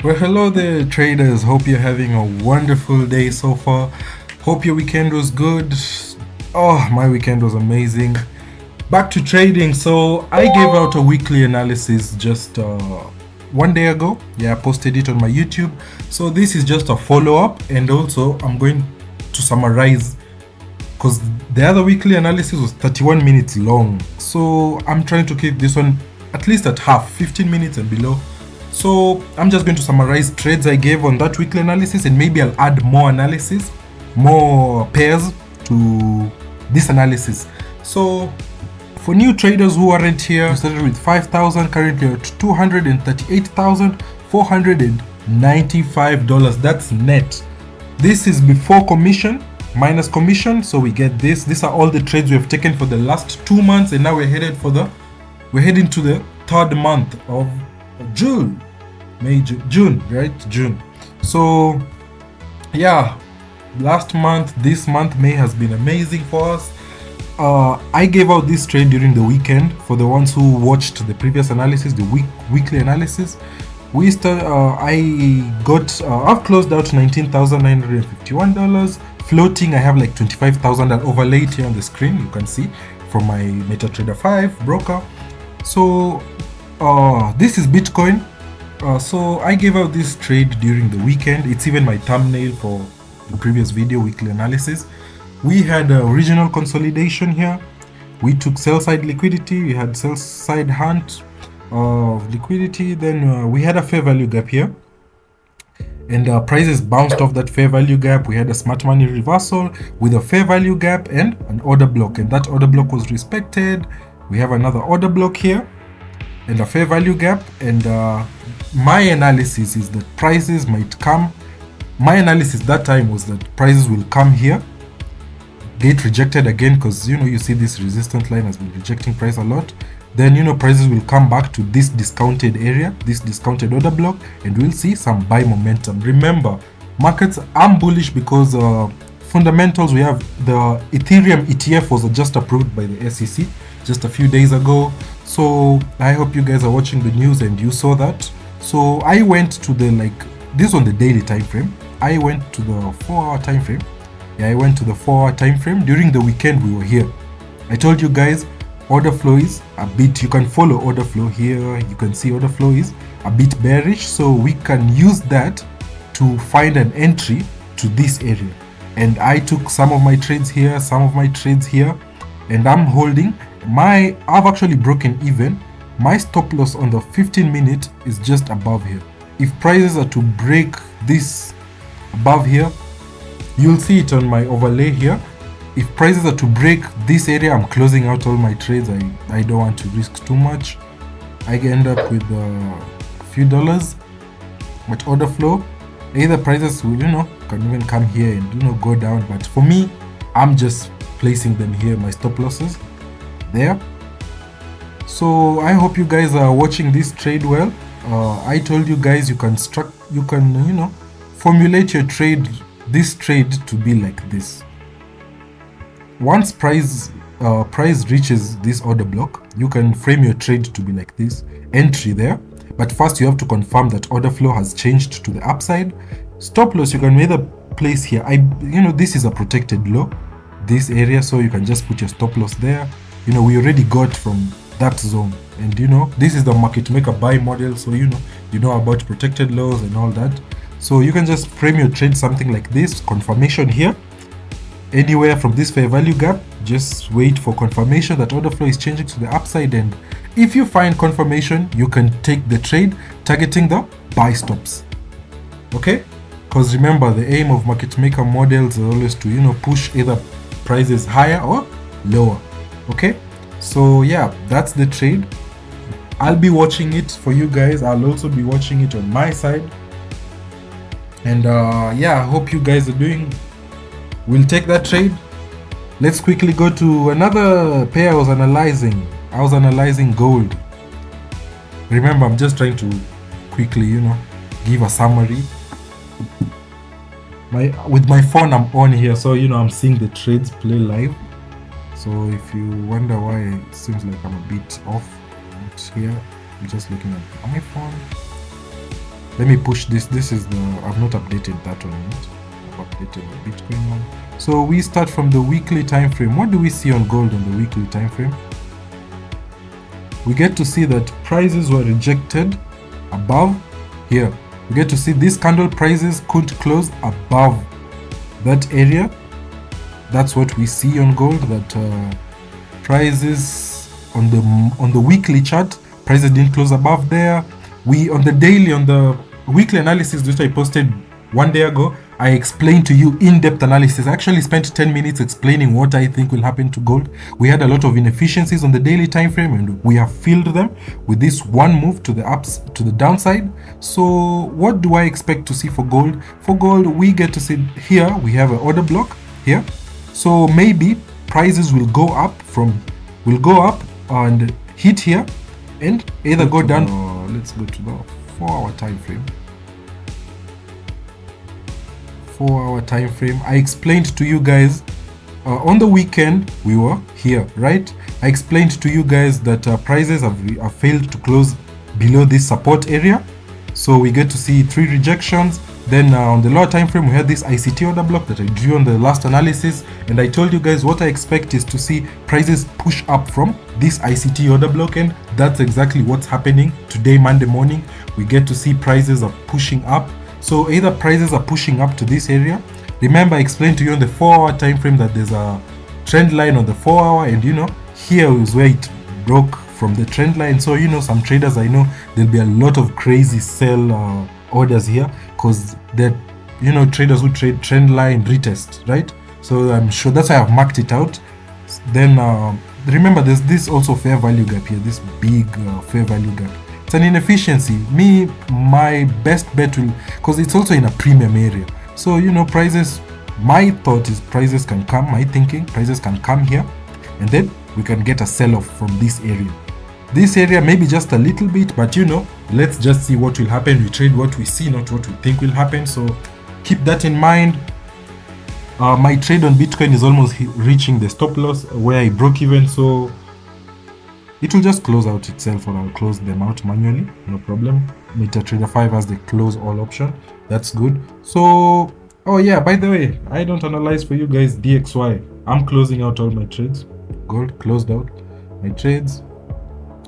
Well, hello there, traders. Hope you're having a wonderful day so far. Hope your weekend was good. Oh, my weekend was amazing. Back to trading. So, I gave out a weekly analysis just one day ago. Yeah, I posted it on my YouTube. So, this is just a follow up, and also I'm going to summarize because the other weekly analysis was 31 minutes long. So, I'm trying to keep this one at least at half, 15 minutes and below. So I'm just going to summarize trades I gave on that weekly analysis, and maybe I'll add more analysis, more pairs to this analysis. So for new traders who aren't here, we started with 5,000, currently at $238,495. That's net. This is before commission, minus commission. So we get this. These are all the trades we have taken for the last 2 months, and now we're heading to the third month of June, June. So yeah, last month, this month, May, has been amazing for us. I gave out this trade during the weekend for the ones who watched the previous analysis, the weekly analysis. I've closed out $19,951. Floating, I have like 25,000 overlaid here on the screen. You can see from my MetaTrader 5 broker. So this is Bitcoin. So I gave out this trade during the weekend. It's even my thumbnail for the previous video, weekly analysis. We had a regional consolidation here. We took sell side liquidity. We had sell side hunt of liquidity. Then we had a fair value gap here, and prices bounced off that fair value gap. We had a smart money reversal with a fair value gap and an order block, and that order block was respected. We have another order block here and a fair value gap, and my analysis is that prices might come. My analysis that time was that prices will come here, get rejected again, because you see this resistance line has been rejecting price a lot. Then prices will come back to this discounted area, this discounted order block, and we'll see some buy momentum. Remember, markets, I'm bullish because fundamentals, we have the Ethereum ETF was just approved by the SEC just a few days ago. So I hope you guys are watching the news and you saw that. So I went to the this on the daily time frame. I went to the 4-hour time frame. Yeah, I went to the 4-hour time frame. During the weekend we were here. I told you guys order flow is a bit, you can follow order flow here. You can see order flow is a bit bearish, so we can use that to find an entry to this area. And I took some of my trades here, some of my trades here, and I'm holding I've actually broken even. My stop loss on the 15-minute is just above here. If prices are to break this above here, you'll see it on my overlay here. If prices are to break this area, I'm closing out all my trades. I don't want to risk too much. I end up with a few dollars. But order flow, either prices will can even come here and go down. But for me, I'm just placing them here, my stop losses there. So I hope you guys are watching this trade well. I told you guys you can formulate your trade, this trade to be like this. Once price reaches this order block, you can frame your trade to be like this, entry there. But first you have to confirm that order flow has changed to the upside. Stop loss, you can either place here. This is a protected low, this area, so you can just put your stop loss there. We already got from that zone, and this is the market maker buy model, so you know about protected lows and all that. So you can just frame your trade something like this. Confirmation here, anywhere from this fair value gap, just wait for confirmation that order flow is changing to the upside, and if you find confirmation, you can take the trade targeting the buy stops. Okay, because remember, the aim of market maker models is always to push either prices higher or lower. Okay, so yeah, that's the trade. I'll be watching it for you guys. I'll also be watching it on my side, and yeah, I hope you guys are doing. We'll take that trade. Let's quickly go to another pair I was analyzing. I was analyzing gold. Remember, I'm just trying to quickly give a summary. With my phone I'm on here, so I'm seeing the trades play live. So if you wonder why it seems like I'm a bit off here, I'm just looking at my phone. Let me push this. This is the, I've not updated that one yet. I've updated the Bitcoin one. So we start from the weekly time frame. What do we see on gold on the weekly time frame? We get to see that prices were rejected above here. We get to see this candle prices could close above that area. That's what we see on gold, that prices on the weekly chart, prices didn't close above there. We on the daily, on the weekly analysis which I posted one day ago, I explained to you in-depth analysis. I actually spent 10 minutes explaining what I think will happen to gold. We had a lot of inefficiencies on the daily time frame, and we have filled them with this one move to the ups, to the downside. So what do I expect to see for gold? For gold, we get to see here we have an order block here. So maybe prices will go up and hit here and either go down. Let's go to the 4-hour time frame. 4-hour time frame. I explained to you guys on the weekend we were here, right? I explained to you guys that prices have failed to close below this support area. So we get to see 3 rejections. Then on the lower time frame we had this ICT order block that I drew on the last analysis, and I told you guys what I expect is to see prices push up from this ICT order block, and that's exactly what's happening today, Monday morning. We get to see prices are pushing up. So either prices are pushing up to this area. Remember, I explained to you on the 4-hour time frame that there's a trend line on the 4-hour, and you know, here is where it broke from the trend line. So you know, some traders, I know there'll be a lot of crazy sell orders here, because they're, you know, traders who trade trend line retest, right? So I'm sure that's why I've marked it out. Then remember, there's this also fair value gap here, this big fair value gap. It's an inefficiency. My best bet will, because it's also in a premium area. So you know, prices, my thought is prices can come, my thinking, prices can come here, and then we can get a sell-off from this area. This area maybe just a little bit, but you know, let's just see what will happen. We trade what we see, not what we think will happen. So keep that in mind. My trade on Bitcoin is almost reaching the stop loss where I broke even, so it will just close out itself, or I'll close them out manually, no problem. MetaTrader 5 has the close all option. That's good. So, oh yeah, by the way, I don't analyze for you guys DXY. I'm closing out all my trades. Gold closed out my trades.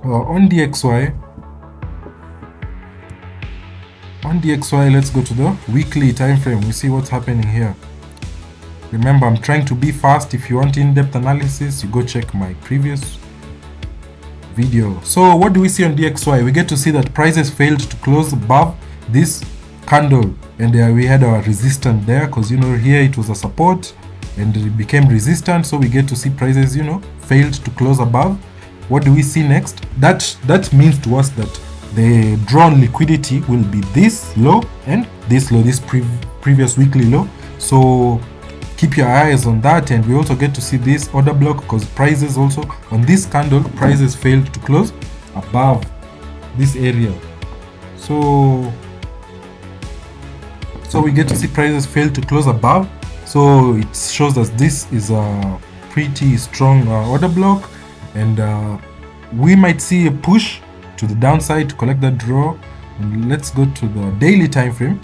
On DXY, let's go to the weekly time frame. We see what's happening here. Remember, I'm trying to be fast. If you want in-depth analysis, you go check my previous video. So what do we see on DXY? We get to see that prices failed to close above this candle, and we had our resistance there, because you know, here it was a support and it became resistant. So we get to see prices, you know, failed to close above. What do we see next? That means to us that the drawn liquidity will be this low and this low, this previous weekly low. So keep your eyes on that. And we also get to see this order block, because prices also on this candle, prices failed to close above this area. So we get to see prices fail to close above. So it shows us this is a pretty strong order block, and we might see a push to the downside to collect that draw. And let's go to the daily time frame.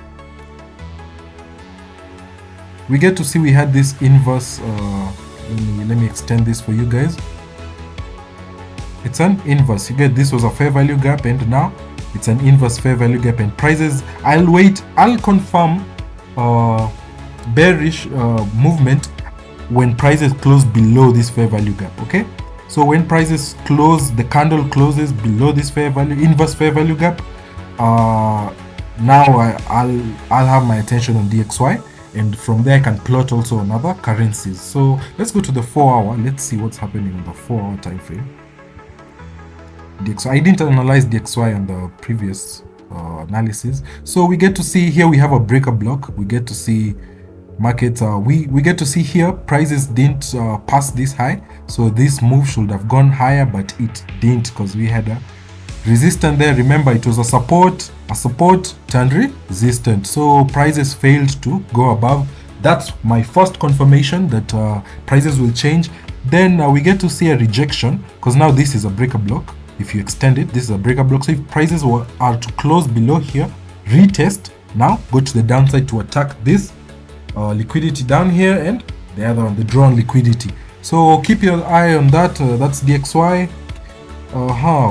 We get to see we had this inverse. Let me extend this for you guys. It's an inverse. You get, this was a fair value gap, and now it's an inverse fair value gap. And prices, I'll confirm bearish movement when prices close below this fair value gap. Okay, so when prices close, the candle closes below this fair value, inverse fair value gap, now I'll have my attention on DXY, and from there I can plot also on other currencies. So let's go to the 4-hour. Let's see what's happening on the 4-hour time frame. DXY, I didn't analyze DXY on the previous analysis. So we get to see here we have a breaker block. We get to see markets, we get to see here prices didn't pass this high, so this move should have gone higher, but it didn't, because we had a resistance there. Remember, it was a support turned resistance, so prices failed to go above. That's my first confirmation that prices will change. Then we get to see a rejection, because now this is a breaker block. If you extend it, this is a breaker block. So if prices are to close below here, retest, now go to the downside to attack this liquidity down here, and the other one, the drawn liquidity. So keep your eye on that. That's DXY.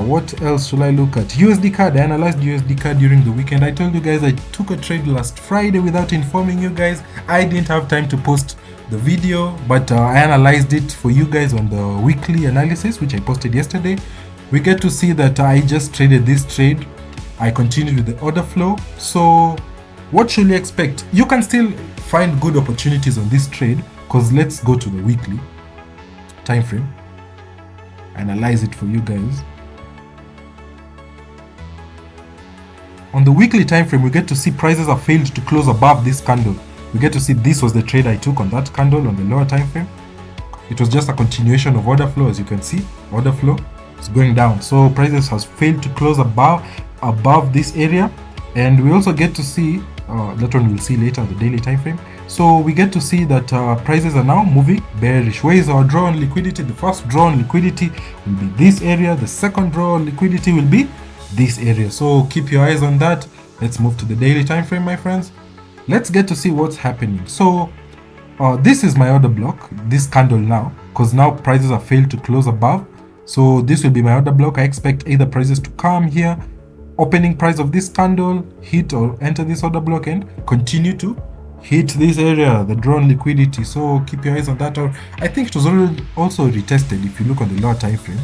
What else should I look at? USDCAD. I analyzed USDCAD during the weekend. I told you guys I took a trade last Friday without informing you guys. I didn't have time to post the video, but I analyzed it for you guys on the weekly analysis, which I posted yesterday. We get to see that I just traded this trade. I continued with the order flow. So what should you expect? You can still find good opportunities on this trade, because let's go to the weekly time frame, analyze it for you guys. On the weekly time frame, we get to see prices have failed to close above this candle. We get to see this was the trade I took on that candle on the lower time frame. It was just a continuation of order flow. As you can see, order flow is going down, so prices has failed to close above this area. And we also get to see that one we'll see later on the daily time frame. So we get to see that prices are now moving bearish. Where is our draw on liquidity? The first draw on liquidity will be this area. The second draw on liquidity will be this area. So keep your eyes on that. Let's move to the daily time frame, my friends. Let's get to see what's happening. So this is my order block, this candle now, because now prices have failed to close above. So this will be my order block. I expect either prices to come here, opening price of this candle, hit or enter this order block and continue to hit this area, the drawn liquidity. So keep your eyes on that. Or I think it was also retested if you look on the lower time frame,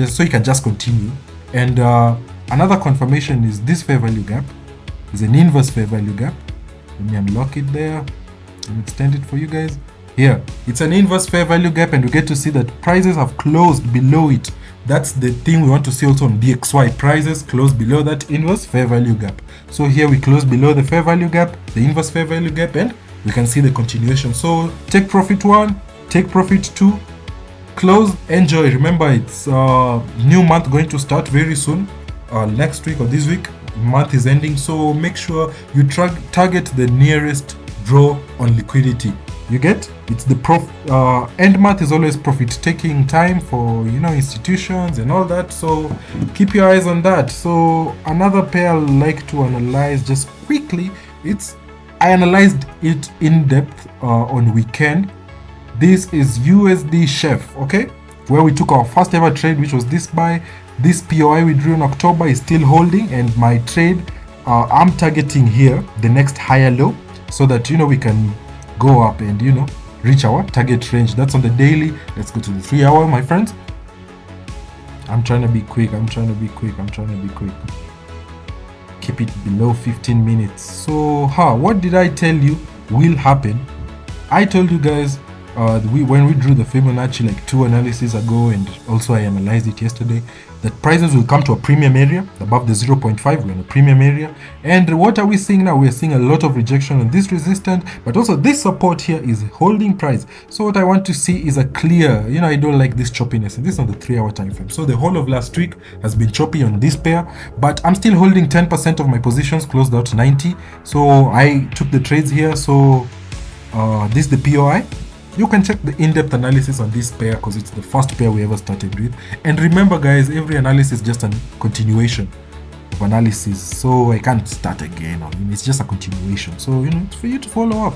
so you can just continue. And another confirmation is this fair value gap is an inverse fair value gap. Let me unlock it there and extend it for you guys. Here it's an inverse fair value gap, and we get to see that prices have closed below it. That's the thing we want to see also on DXY. Prices close below that inverse fair value gap. So here we close below the fair value gap, the inverse fair value gap, and we can see the continuation. So take profit 1, take profit 2, close, enjoy. Remember, it's new month going to start very soon. Next week or this week, month is ending. So make sure you target the nearest draw on liquidity. You get, it's the end month is always profit taking time for, you know, institutions and all that. So keep your eyes on that. So another pair I like to analyze just quickly, I analyzed it in depth on weekend. This is USDCHF, okay, where we took our first ever trade, which was this buy. This POI we drew in October is still holding, and my trade I'm targeting here the next higher low, so that, you know, we can go up and, you know, reach our target range. That's on the daily. Let's go to the 3 hour, my friends. I'm trying to be quick. Keep it below 15 minutes. So what did I tell you will happen? I told you guys when we drew the Fibonacci like 2 analysis ago, and also I analyzed it yesterday, that prices will come to a premium area above the 0.5. We're in a premium area. And what are we seeing now? We're seeing a lot of rejection on this resistance, but also this support here is holding price. So what I want to see is a clear, you know, I don't like this choppiness, and this is on the 3 hour time frame. So the whole of last week has been choppy on this pair, but I'm still holding 10% of my positions, closed out 90. So I took the trades here. So this is the POI. You can check the in-depth analysis on this pair, because it's the first pair we ever started with. And remember, guys, every analysis is just a continuation of analysis, so I can't start again. I mean, it's just a continuation, so, you know, it's for you to follow up.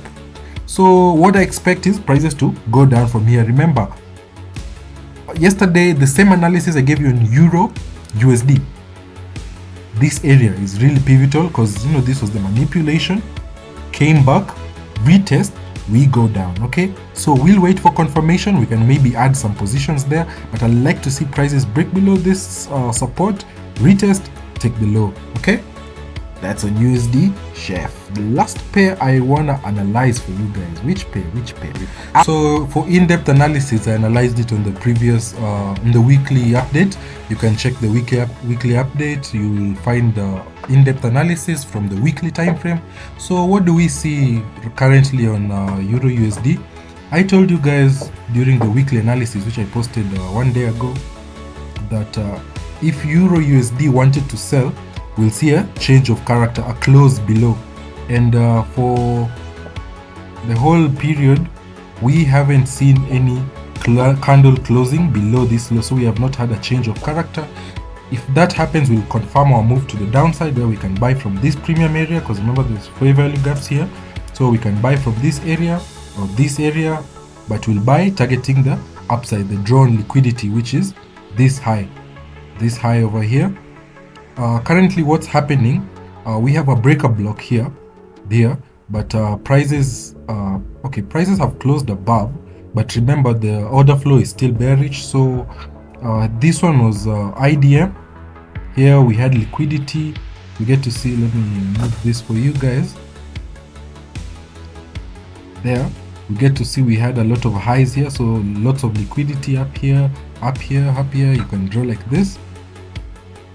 So what I expect is prices to go down from here. Remember, yesterday the same analysis I gave you on EURUSD. This area is really pivotal, because, you know, this was the manipulation, came back, retest, we go down. Okay, so we'll wait for confirmation. We can maybe add some positions there, but I like to see prices break below this support, retest, take the low. Okay, that's on USDCHF. The last pair I wanna analyze for you guys. Which pair? So for in-depth analysis, I analyzed it on the previous in the weekly update. You can check the weekly update. You will find the in-depth analysis from the weekly time frame. So what do we see currently on EURUSD? I told you guys during the weekly analysis, which I posted 1 day ago, that if EURUSD wanted to sell, we'll see a change of character, a close below. And for the whole period, we haven't seen any candle closing below this low, so we have not had a change of character. If that happens, we'll confirm our move to the downside, where we can buy from this premium area, because remember there's fair value gaps here. So we can buy from this area or this area, but we'll buy targeting the upside, the drawn liquidity, which is this high over here. Currently what's happening, we have a breaker block here, but prices prices have closed above, but remember the order flow is still bearish. So this one was IDM. Here we had liquidity. We get to see, let me move this for you guys. There we get to see we had a lot of highs here, so lots of liquidity up here, up here, up here. You can draw like this.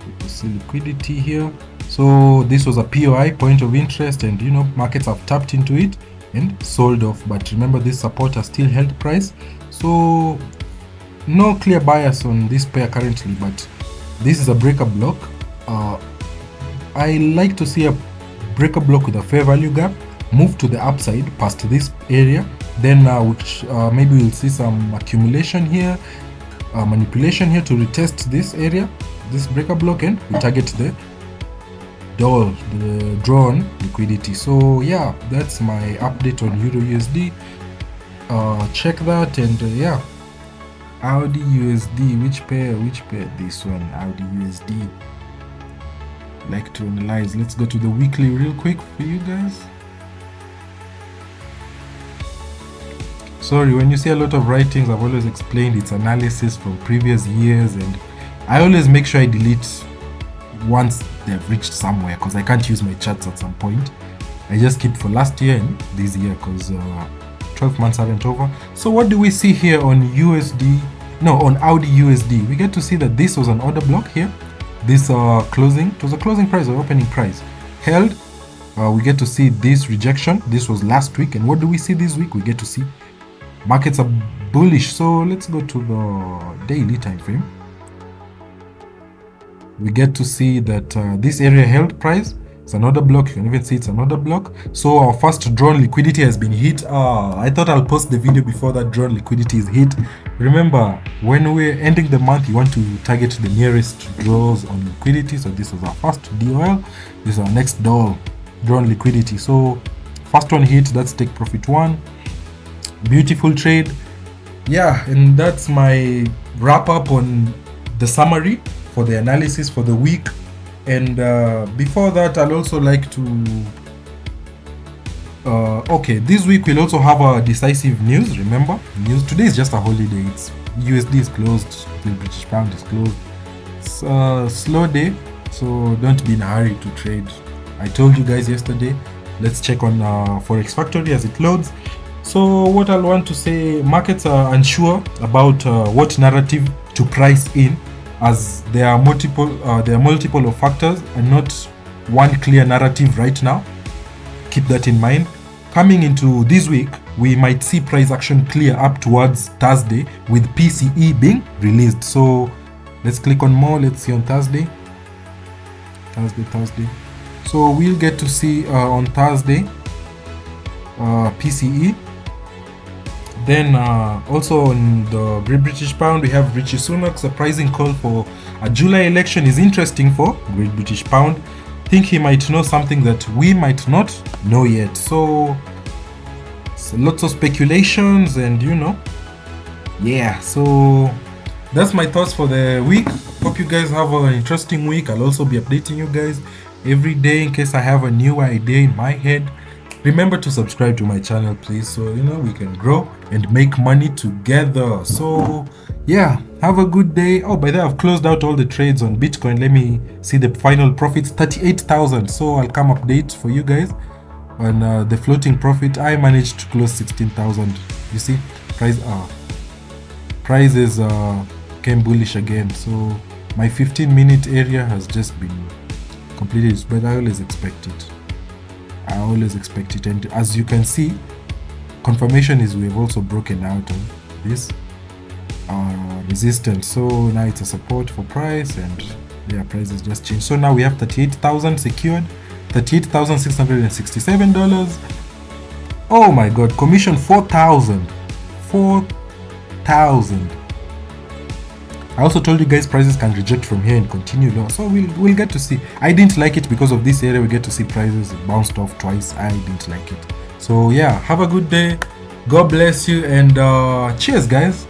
You can see liquidity here. So this was a POI, point of interest, and you know, markets have tapped into it and sold off. But remember, this support has still held price, so no clear bias on this pair currently, but this is a breaker block. I like to see a breaker block with a fair value gap move to the upside past this area, then maybe we'll see some accumulation here, manipulation here to retest this area, this breaker block, and we target the drawn liquidity. So yeah, that's my update on EURUSD. Check that, and yeah, AUDUSD, which pair? This one, AUDUSD. Like to analyze. Let's go to the weekly real quick for you guys. Sorry, when you see a lot of writings, I've always explained it's analysis from previous years, and I always make sure I delete once they've reached somewhere, because I can't use my charts at some point. I just keep for last year and this year, because 12 months aren't over. So what do we see here on on AUDUSD? We get to see that this was an order block here. This closing, it was a closing price or opening price, held. We get to see this rejection. This was last week, and what do we see this week? We get to see markets are bullish. So let's go to the daily time frame. We get to see that this area held price. It's another block. You can even see it's another block. So our first drawn liquidity has been hit. I thought I'll post the video before that drawn liquidity is hit. Remember, when we're ending the month, you want to target the nearest draws on liquidity. So this was our first DOL. This is our next drawn liquidity. So first one hit, that's take profit one. Beautiful trade. Yeah, and that's my wrap up on the summary for the analysis for the week. And before that, I'd also like to this week we'll also have a decisive news. Remember, news today is just a holiday. It's USD is closed, the British pound is closed. It's a slow day, so don't be in a hurry to trade. I told you guys yesterday, let's check on Forex Factory as it loads. So what I want to say, markets are unsure about what narrative to price in, as there are multiple of factors and not one clear narrative right now. Keep that in mind. Coming into this week, we might see price action clear up towards Thursday with PCE being released. So let's click on more. Let's see on Thursday. So we'll get to see on Thursday PCE. Then also on the Great British Pound, we have Rishi Sunak's surprising call for a July election is interesting for Great British Pound. Think he might know something that we might not know yet. So lots of speculations, and you know, yeah. So that's my thoughts for the week. Hope you guys have an interesting week. I'll also be updating you guys every day in case I have a new idea in my head. Remember to subscribe to my channel, please, so you know we can grow and make money together. So yeah, have a good day. Oh, by the way, I've closed out all the trades on Bitcoin. Let me see the final profits, 38,000. So I'll come update for you guys on the floating profit. I managed to close 16,000. You see, prices came bullish again. So my 15-minute area has just been completed, but I always expect it. And as you can see, confirmation is we've also broken out on this resistance. So now it's a support for price, and yeah, price has just changed. So now we have 38,000 secured, $38,667. Oh my god, commission 4,000. I also told you guys prices can reject from here and continue lower, so we'll get to see. I didn't like it because of this area. We get to see prices bounced off twice. I didn't like it. So yeah, have a good day. God bless you, and cheers, guys.